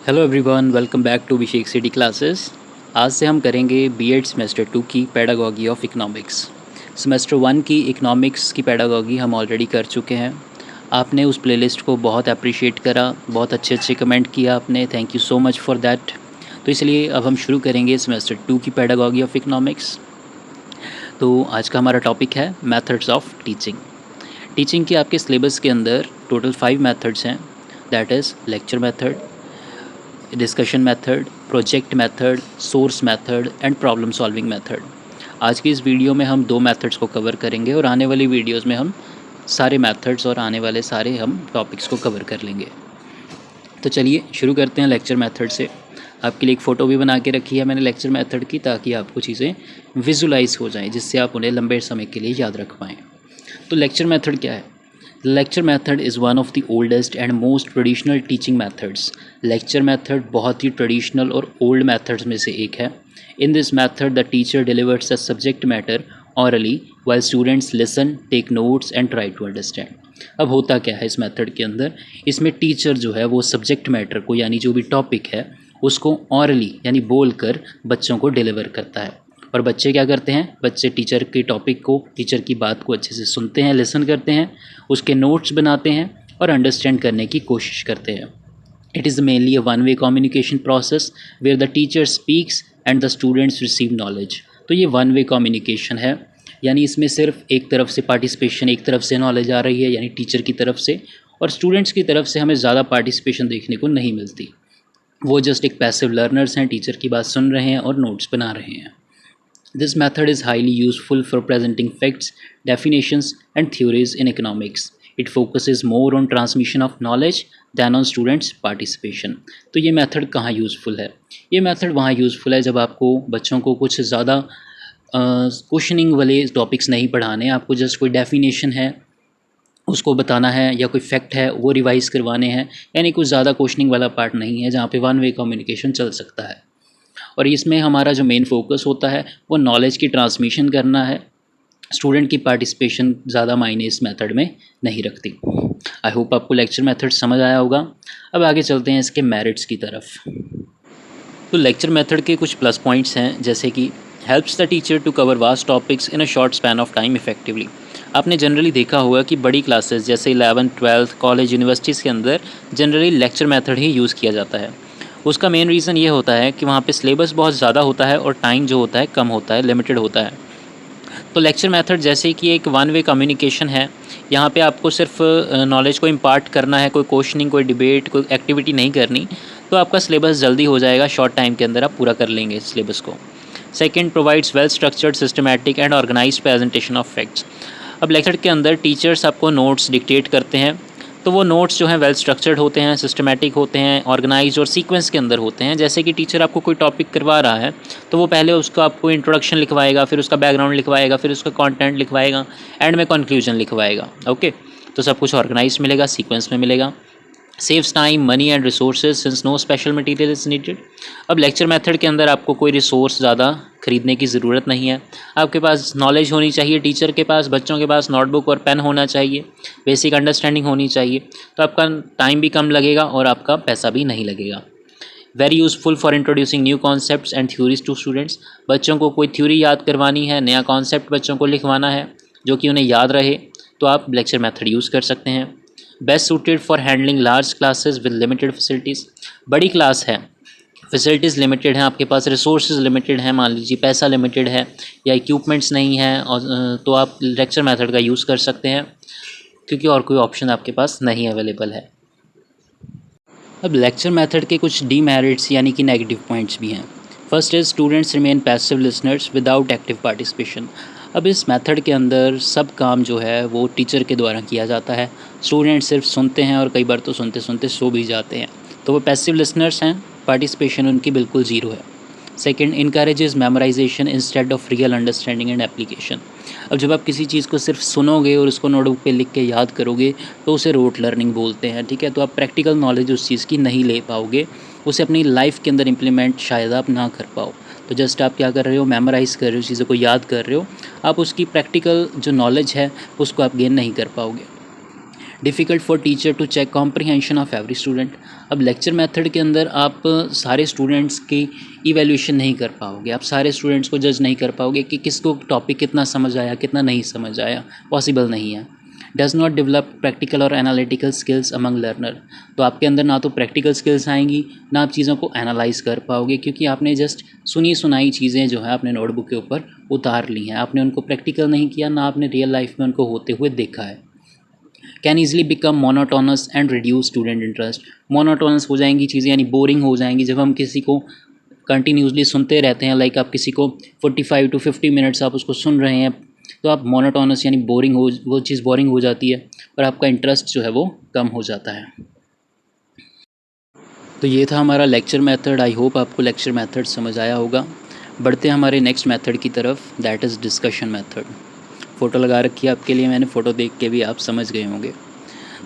Hello everyone, welcome back to Abhishek city classes. आज से हम करेंगे बीएड सेमेस्टर 2 की पेडागॉजी ऑफ इकोनॉमिक्स। सेमेस्टर 1 की इकोनॉमिक्स की पेडागॉजी हम ऑलरेडी कर चुके हैं। आपने उस प्लेलिस्ट को बहुत अप्रिशिएट करा, बहुत अच्छे अच्छे कमेंट किया आपने, thank you so much for that. तो इसलिए अब हम शुरू करेंगे सेमेस्टर 2 की पेडागॉजी ऑफ इकोनॉमिक्स। तो आज का हमारा टॉपिक है मेथड्स ऑफ टीचिंग। टीचिंग के आपके सिलेबस के अंदर टोटल 5 मेथड्स हैं, that is lecture method, discussion method, project method, source method and problem solving method. आज की इस वीडियो में हम 2 मेथड्स को कवर करेंगे और आने वाली वीडियोस में हम सारे मेथड्स और आने वाले सारे हम टॉपिक्स को कवर कर लेंगे। तो चलिए शुरू करते हैं लेक्चर मेथड से। आपके लिए एक फ़ोटो भी बना के रखी है मैंने लेक्चर मेथड की, ताकि आपको चीज़ें विजुलाइज हो जाएं, जिससे आप उन्हें लंबे समय के लिए याद रख पाएँ। तो लेक्चर मेथड क्या है? Lecture method is one of the oldest and most traditional teaching methods. Lecture method बहुत ही ट्रेडिशनल और ओल्ड मेथड्स में से एक है। In this method the teacher delivers the subject matter orally while students listen, take notes and try to understand. अब होता क्या है इस मेथड के अंदर? इसमें टीचर जो है वो सब्जेक्ट मैटर को, यानी जो भी टॉपिक है उसको ऑरली यानी बोल कर बच्चों को डिलीवर करता है। और बच्चे क्या करते हैं? बच्चे टीचर के टॉपिक को, टीचर की बात को अच्छे से सुनते हैं, लिसन करते हैं, उसके नोट्स बनाते हैं और अंडरस्टैंड करने की कोशिश करते हैं। It is mainly a one way communication process where the teacher speaks and the students receive knowledge. तो ये वन वे कम्युनिकेशन है, यानी इसमें सिर्फ एक तरफ से पार्टिसिपेशन, एक तरफ से नॉलेज आ रही है यानी टीचर की तरफ से, और स्टूडेंट्स की तरफ से हमें ज़्यादा पार्टिसिपेशन देखने को नहीं मिलती। वो जस्ट एक पैसिव लर्नर्स हैं, टीचर की बात सुन रहे हैं और नोट्स बना रहे हैं। This method is highly useful for presenting facts, definitions, and theories in economics. It focuses more on transmission of knowledge than on students' participation. तो ये मेथड कहाँ यूज़फुल है? ये मेथड वहाँ यूज़फुल है जब आपको बच्चों को कुछ ज़्यादा क्वेश्चनिंग वाले टॉपिक्स नहीं पढ़ाने, आपको जस्ट कोई डेफिनेशन है उसको बताना है या कोई फैक्ट है वो रिवाइज़ करवाने हैं, यानी कुछ ज़्यादा क्वेश्चनिंग वाला पार्ट नहीं है जहाँ पे वन वे कम्युनिकेशन चल सकता है। और इसमें हमारा जो मेन फोकस होता है वो नॉलेज की ट्रांसमिशन करना है। स्टूडेंट की पार्टिसिपेशन ज़्यादा मायने इस मेथड में नहीं रखती। आई होप आपको लेक्चर मेथड समझ आया होगा। अब आगे चलते हैं इसके मेरिट्स की तरफ। तो लेक्चर मेथड के कुछ प्लस पॉइंट्स हैं, जैसे कि helps the teacher to cover vast topics in a short span of time effectively. आपने जनरली देखा होगा कि बड़ी क्लासेस जैसे 11th 12th कॉलेज यूनिवर्सिटीज़ के अंदर जनरली लेक्चर मेथड ही यूज़ किया जाता है। उसका मेन रीज़न ये होता है कि वहाँ पे सिलेबस बहुत ज़्यादा होता है और टाइम जो होता है कम होता है, लिमिटेड होता है। तो लेक्चर मेथड जैसे कि एक वन वे कम्युनिकेशन है, यहाँ पे आपको सिर्फ नॉलेज को इम्पार्ट करना है, कोई क्वेश्चनिंग, कोई डिबेट, कोई एक्टिविटी नहीं करनी, तो आपका सिलेबस जल्दी हो जाएगा, शॉर्ट टाइम के अंदर आप पूरा कर लेंगे सिलेबस को। Second, provides well structured, systematic and organised presentation of facts. अब लेक्चर के अंदर टीचर्स आपको नोट्स डिक्टेट करते हैं, तो वो नोट्स जो हैं वेल स्ट्रक्चर्ड होते हैं, सिस्टमैटिक होते हैं, ऑर्गेनाइज्ड और सीक्वेंस के अंदर होते हैं। जैसे कि टीचर आपको कोई टॉपिक करवा रहा है तो वो पहले उसको आपको इंट्रोडक्शन लिखवाएगा, फिर उसका बैकग्राउंड लिखवाएगा, फिर उसका कंटेंट लिखवाएगा, एंड में कंक्लूजन लिखवाएगा। ओके, तो सब कुछ ऑर्गेनाइज्ड मिलेगा, सीक्वेंस में मिलेगा। Saves time, money and resources since no special material is needed. अब लेक्चर मेथड के अंदर आपको कोई रिसोर्स ज़्यादा खरीदने की ज़रूरत नहीं है। आपके पास नॉलेज होनी चाहिए, टीचर के पास, बच्चों के पास नोटबुक और पेन होना चाहिए, बेसिक अंडरस्टैंडिंग होनी चाहिए, तो आपका टाइम भी कम लगेगा और आपका पैसा भी नहीं लगेगा। Very useful for introducing new concepts and theories to students. बच्चों को कोई थ्योरी याद करवानी है, नया कॉन्सेप्ट बच्चों को लिखवाना है जो कि उन्हें याद रहे, तो आप लेक्चर मेथड यूज़ कर सकते हैं। Best suited for handling large classes with limited facilities. बड़ी क्लास है, फैसिलिटीज़ लिमिटेड हैं, आपके पास रिसोर्सेज लिमिटेड हैं, मान लीजिए पैसा लिमिटेड है या इक्विपमेंट्स नहीं है, और तो आप लेक्चर मेथड का यूज़ कर सकते हैं, क्योंकि और कोई ऑप्शन आपके पास नहीं अवेलेबल है। अब लेक्चर मेथड के कुछ डीमेरिट्स यानी कि नेगेटिव पॉइंट्स भी हैं। First is students remain passive listeners without active participation. अब इस मेथड के अंदर सब काम जो है वो टीचर के द्वारा किया जाता है, स्टूडेंट्स सिर्फ सुनते हैं और कई बार तो सुनते सुनते सो भी जाते हैं, तो वो पैसिव लिसनर्स हैं, पार्टिसिपेशन उनकी बिल्कुल ज़ीरो है। Second, encourages memorisation instead of real understanding and application. अब जब आप किसी चीज़ को सिर्फ सुनोगे और उसको नोटबुक पे लिख के याद करोगे तो उसे रोट लर्निंग बोलते हैं, ठीक है। तो आप प्रैक्टिकल नॉलेज उस चीज़ की नहीं ले पाओगे, उसे अपनी लाइफ के अंदर इम्प्लीमेंट शायद आप ना कर पाओ। तो जस्ट आप क्या कर रहे हो, मेमोराइज़ कर रहे हो, चीज़ों को याद कर रहे हो, आप उसकी प्रैक्टिकल जो नॉलेज है उसको आप गेन नहीं कर पाओगे। Difficult for teacher to check comprehension of every student. अब लेक्चर मेथड के अंदर आप सारे स्टूडेंट्स की इवैल्यूएशन नहीं कर पाओगे, आप सारे स्टूडेंट्स को जज नहीं कर पाओगे कि किसको टॉपिक कितना समझ आया कितना नहीं समझ आया, पॉसिबल नहीं है। डज़ नॉट डेवलप प्रैक्टिकल और एनालिटिकल स्किल्स अमंग लर्नर। तो आपके अंदर ना तो प्रैक्टिकल स्किल्स आएंगी, ना आप चीज़ों को एनालाइज कर पाओगे, क्योंकि आपने जस्ट सुनी सुनाई चीज़ें जो है अपने नोटबुक के ऊपर उतार ली हैं, आपने उनको प्रैक्टिकल नहीं किया, ना आपने रियल लाइफ में उनको होते हुए देखा है। Can easily become monotonous and reduce student interest. Monotonous हो जाएंगी चीज़ें, यानी बोरिंग हो जाएंगी। जब हम किसी को कंटिन्यूसली सुनते रहते हैं, लाइक आप किसी को 45 to 50 मिनट्स आप उसको सुन रहे हैं, तो आप मोनोटोनस यानी बोरिंग हो, वो चीज़ बोरिंग हो जाती है और आपका इंटरेस्ट जो है वो कम हो जाता है। तो ये था हमारा लेक्चर मेथड। आई होप आपको लेक्चर मेथड समझ आया होगा। बढ़ते हैं हमारे नेक्स्ट मेथड की तरफ, that is discussion method. Photo लगा रखी है आपके लिए मैंने, फ़ोटो देख के भी आप समझ गए होंगे।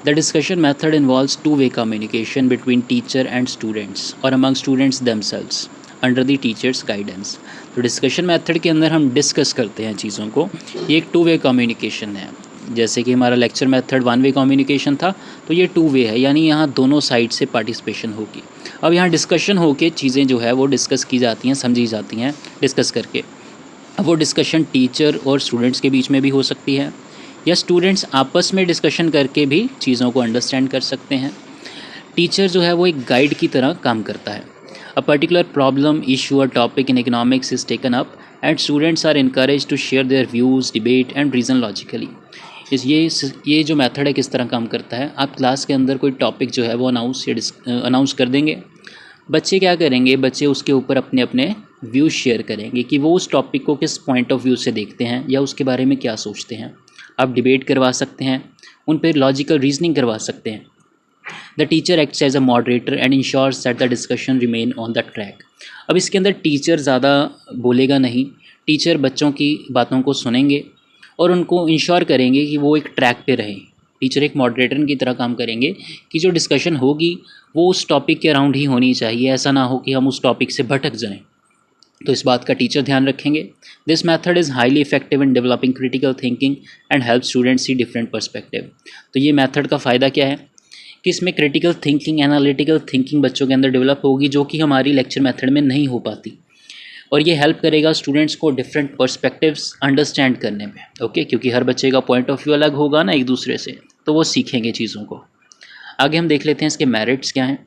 The discussion method involves two way communication between teacher and students और among students themselves under the teacher's guidance. तो डिस्कशन मेथड के अंदर हम डिस्कस करते हैं चीज़ों को, ये एक टू वे कम्युनिकेशन है। जैसे कि हमारा lecture method one way communication था, तो ये टू वे है, यानी यहाँ दोनों साइड से पार्टिसिपेशन होगी। अब यहाँ डिस्कशन होके चीज़ें जो है वो डिस्कस की जाती हैं, समझी जाती हैं डिस्कस करके। अब वो डिस्कशन टीचर और स्टूडेंट्स के बीच में भी हो सकती है, या स्टूडेंट्स आपस में डिस्कशन करके भी चीज़ों को अंडरस्टैंड कर सकते हैं। टीचर जो है वो एक गाइड की तरह काम करता है। अ पर्टिकुलर प्रॉब्लम, इशू और topic in economics is taken up and students are encourage to share their views, debate and reason logically. ये जो मेथड है किस तरह काम करता है, आप क्लास के अंदर कोई टॉपिक जो है वो अनाउंस कर देंगे। बच्चे क्या करेंगे, बच्चे उसके ऊपर अपने अपने व्यूज़ शेयर करेंगे कि वो उस टॉपिक को किस पॉइंट ऑफ व्यू से देखते हैं या उसके बारे में क्या सोचते हैं। आप डिबेट करवा सकते हैं, उन पर लॉजिकल रीजनिंग करवा सकते हैं। The teacher acts as a moderator and ensures that the discussion remain on the track. अब इसके अंदर टीचर ज़्यादा बोलेगा नहीं, टीचर बच्चों की बातों को सुनेंगे और उनको इंश्योर करेंगे कि वो एक ट्रैक पे रहें। टीचर एक मॉडरेटर की तरह काम करेंगे कि जो डिस्कशन होगी वो उस टॉपिक के अराउंड ही होनी चाहिए, ऐसा ना हो कि हम उस टॉपिक से भटक जाएं। तो इस बात का टीचर ध्यान रखेंगे। This method is highly effective in developing critical thinking and help students see different perspective. तो ये मेथड का फ़ायदा क्या है कि इसमें क्रिटिकल थिंकिंग, एनालिटिकल थिंकिंग बच्चों के अंदर डेवलप होगी, जो कि हमारी लेक्चर मेथड में नहीं हो पाती। और ये हेल्प करेगा स्टूडेंट्स को डिफरेंट पर्सपेक्टिव्स अंडरस्टैंड करने में, ओके, क्योंकि हर बच्चे का पॉइंट ऑफ व्यू अलग होगा ना एक दूसरे से, तो वो सीखेंगे चीज़ों को। आगे हम देख लेते हैं इसके मेरिट्स क्या हैं।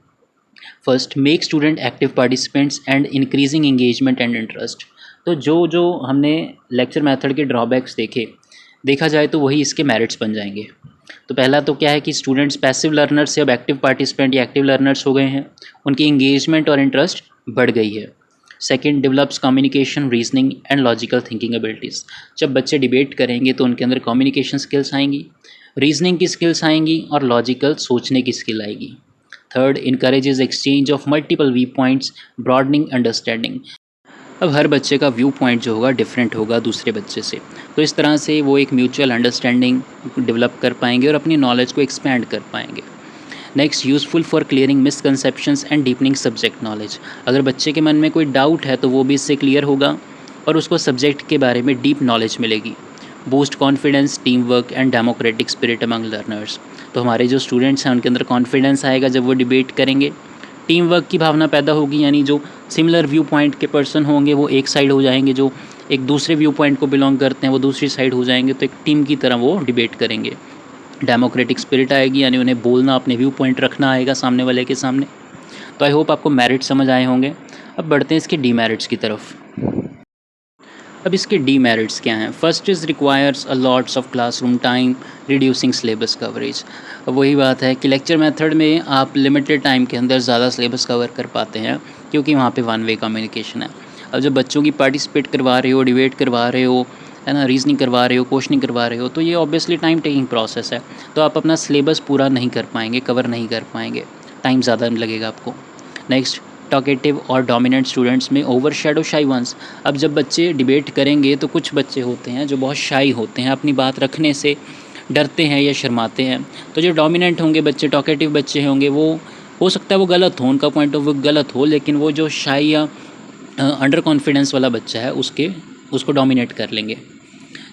First, make student active participants and increasing engagement and interest. तो जो हमने लेक्चर मेथड के ड्रॉबैक्स देखा जाए तो वही इसके मेरिट्स बन जाएंगे। तो पहला तो क्या है कि स्टूडेंट्स पैसिव लर्नर्स से अब एक्टिव पार्टिसिपेंट या एक्टिव लर्नर्स हो गए हैं, उनकी इंगेजमेंट और इंटरेस्ट बढ़ गई है। Second, develops communication, reasoning and logical thinking abilities. जब बच्चे डिबेट करेंगे तो उनके अंदर कम्युनिकेशन स्किल्स आएंगी, रीजनिंग की स्किल्स आएंगी और लॉजिकल सोचने की स्किल आएगी। Third, encourages exchange of multiple view points, broadening understanding. अब हर बच्चे का व्यू पॉइंट जो होगा डिफरेंट होगा दूसरे बच्चे से, तो इस तरह से वो एक म्यूचुअल अंडरस्टैंडिंग डेवलप कर पाएंगे और अपनी नॉलेज को एक्सपैंड कर पाएंगे। Next, useful for clearing misconceptions and deepening subject knowledge. अगर बच्चे के मन में कोई डाउट है तो वो भी इससे क्लियर होगा और उसको सब्जेक्ट के बारे में डीप नॉलेज मिलेगी। Boost confidence, team work and democratic spirit among learners. तो हमारे जो स्टूडेंट्स हैं उनके अंदर कॉन्फिडेंस आएगा जब वो डिबेट करेंगे। टीम वर्क की भावना पैदा होगी, यानी जो सिमिलर व्यू पॉइंट के पर्सन होंगे वो एक साइड हो जाएंगे, जो एक दूसरे व्यू पॉइंट को बिलोंग करते हैं वो दूसरी साइड हो जाएंगे, तो एक टीम की तरह वो डिबेट करेंगे। डेमोक्रेटिक स्पिरिट आएगी, यानी उन्हें बोलना, अपने व्यू पॉइंट रखना आएगा सामने वाले के सामने। तो आई होप आपको मेरिट समझ आए होंगे। अब बढ़ते हैं इसके डीमेरिट्स की तरफ। अब इसके डीमेरिट्स क्या हैं। First is requires a lots of classroom time, reducing syllabus coverage. अब वही बात है कि लेक्चर मेथड में आप लिमिटेड टाइम के अंदर ज़्यादा सिलेबस कवर कर पाते हैं, क्योंकि वहाँ पे वन वे कम्युनिकेशन है। अब जब बच्चों की पार्टिसिपेट करवा रहे हो, डिबेट करवा रहे हो, है ना, रीजनिंग करवा रहे हो, क्वेश्चनिंग करवा रहे हो, तो ये ऑब्वियसली टाइम टेकिंग प्रोसेस है, तो आप अपना सिलेबस पूरा नहीं कर पाएंगे, कवर नहीं कर पाएंगे, टाइम ज़्यादा लगेगा आपको। नेक्स्ट, टॉकेटिव और डोमिनेंट स्टूडेंट्स में ओवर शैडो शाई वंस। अब जब बच्चे डिबेट करेंगे तो कुछ बच्चे होते हैं जो बहुत शाई होते हैं, अपनी बात रखने से डरते हैं या शर्माते हैं। तो जो डोमिनेंट होंगे बच्चे, टॉकेटिव बच्चे होंगे, वो हो सकता है वो गलत हो, उनका पॉइंट ऑफ व्यू गलत हो, लेकिन वो जो शाई या अंडर कॉन्फिडेंस वाला बच्चा है उसको डोमिनेट कर लेंगे।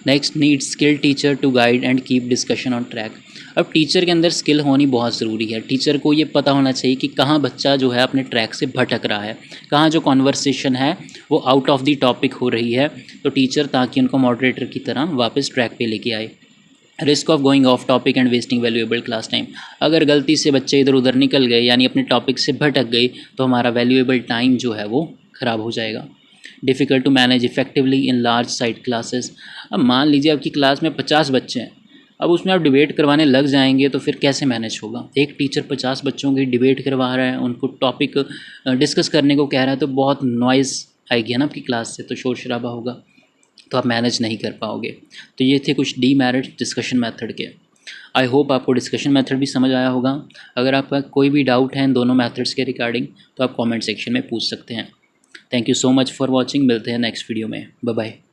Next, need skilled teacher to guide and keep discussion on track. अब टीचर के अंदर स्किल होनी बहुत ज़रूरी है। टीचर को ये पता होना चाहिए कि कहाँ बच्चा जो है अपने ट्रैक से भटक रहा है, कहाँ जो कॉन्वर्सेशन है वो आउट ऑफ द टॉपिक हो रही है, तो टीचर ताकि उनको मॉडरेटर की तरह वापस ट्रैक पे लेके आए। Risk of going of topic and wasting valuable class time. अगर गलती से बच्चे इधर उधर निकल गए यानी अपने टॉपिक से भटक गए तो हमारा वैल्यूएबल टाइम जो है वो ख़राब हो जाएगा। Difficult to manage effectively in large size classes. अब मान लीजिए आपकी क्लास में 50 बच्चे हैं, अब उसमें आप डिबेट करवाने लग जाएंगे तो फिर कैसे मैनेज होगा। एक टीचर 50 बच्चों की डिबेट करवा रहा है, उनको टॉपिक डिस्कस करने को कह रहा है, तो बहुत नॉइज़ आएगी ना आपकी क्लास से, तो शोर शराबा होगा, तो आप मैनेज नहीं कर पाओगे। तो ये थे कुछ डीमेरिट डिस्कशन मेथड के। आई होप आपको डिस्कशन मेथड भी समझ आया होगा। अगर आपका कोई भी डाउट है इन दोनों मेथड्स के रिगार्डिंग तो आप कमेंट सेक्शन में पूछ सकते हैं। Thank you so much for watching. मिलते हैं नेक्स्ट वीडियो में। Bye bye.